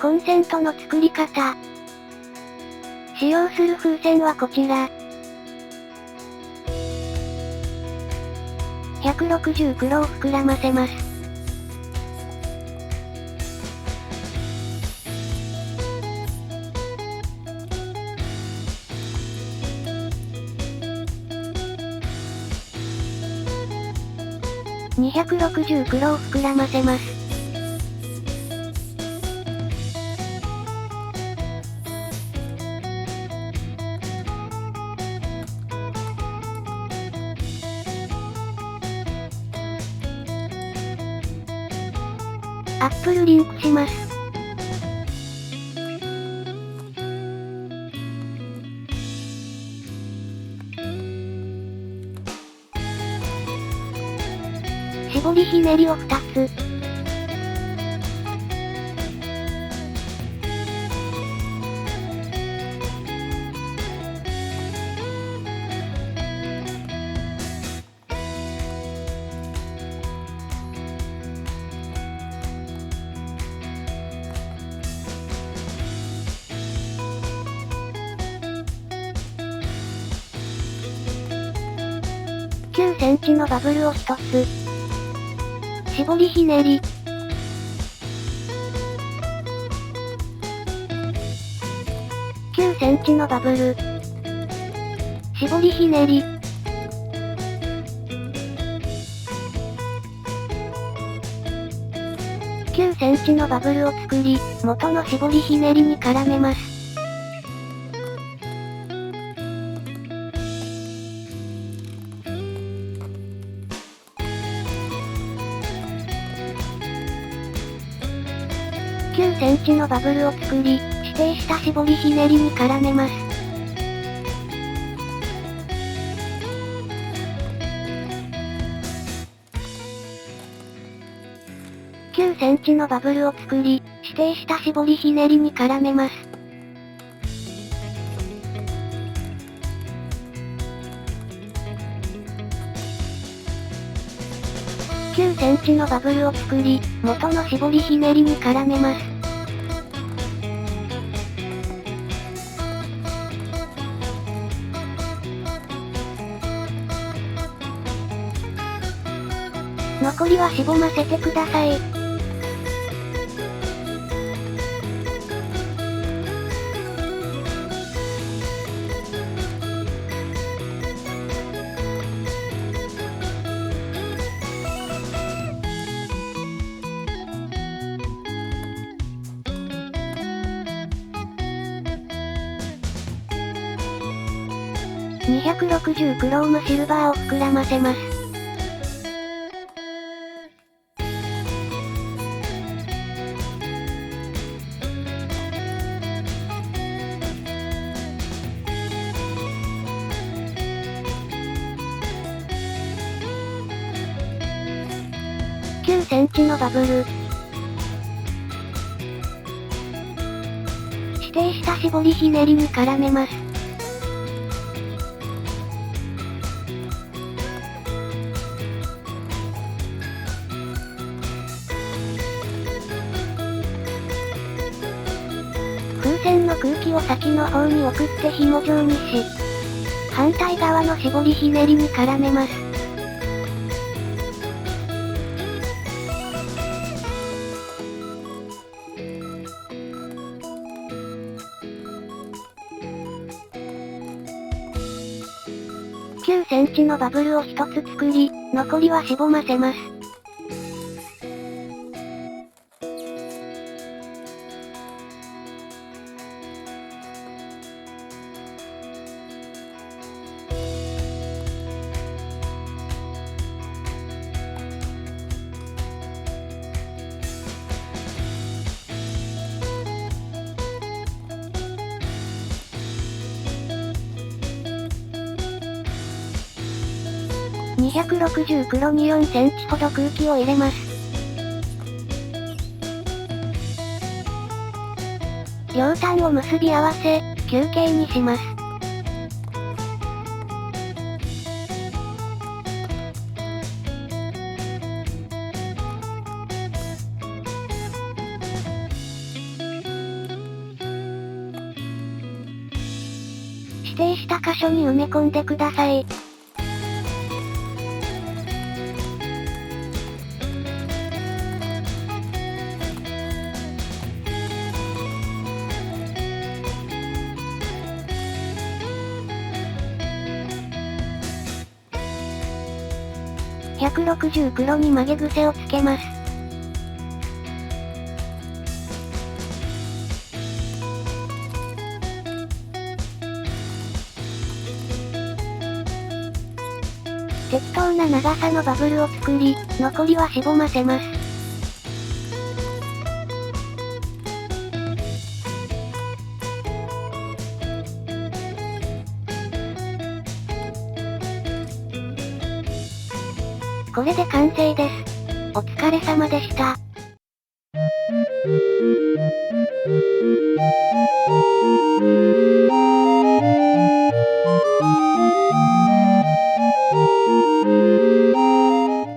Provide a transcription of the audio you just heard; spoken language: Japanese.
コンセントの作り方。使用する風船はこちら。160黒を膨らませます。260黒を膨らませます。アップルリンクします。絞りひねりを2つ。9センチのバブルを1つ。絞りひねり。9センチのバブル。絞りひねり。9センチのバブルを作り、元の絞りひねりに絡めます。9センチのバブルを作り、指定した絞りひねりに絡めます。9センチのバブルを作り、指定した絞りひねりに絡めます。9センチのバブルを作り、元の絞りひねりに絡めます。残りはしぼませてください。260クロームシルバーを膨らませます。9センチのバブル。指定した絞りひねりに絡めます。風船の空気を先の方に送って紐状にし、反対側の絞りひねりに絡めます。9センチのバブルを1つ作り、残りはしぼませます。260黒に4センチほど空気を入れます。両端を結び合わせ、球形にします。定した箇所に埋め込んでください。160黒に曲げ癖をつけます。適当な長さのバブルを作り、残りはしぼませます。これで完成です。お疲れ様でした。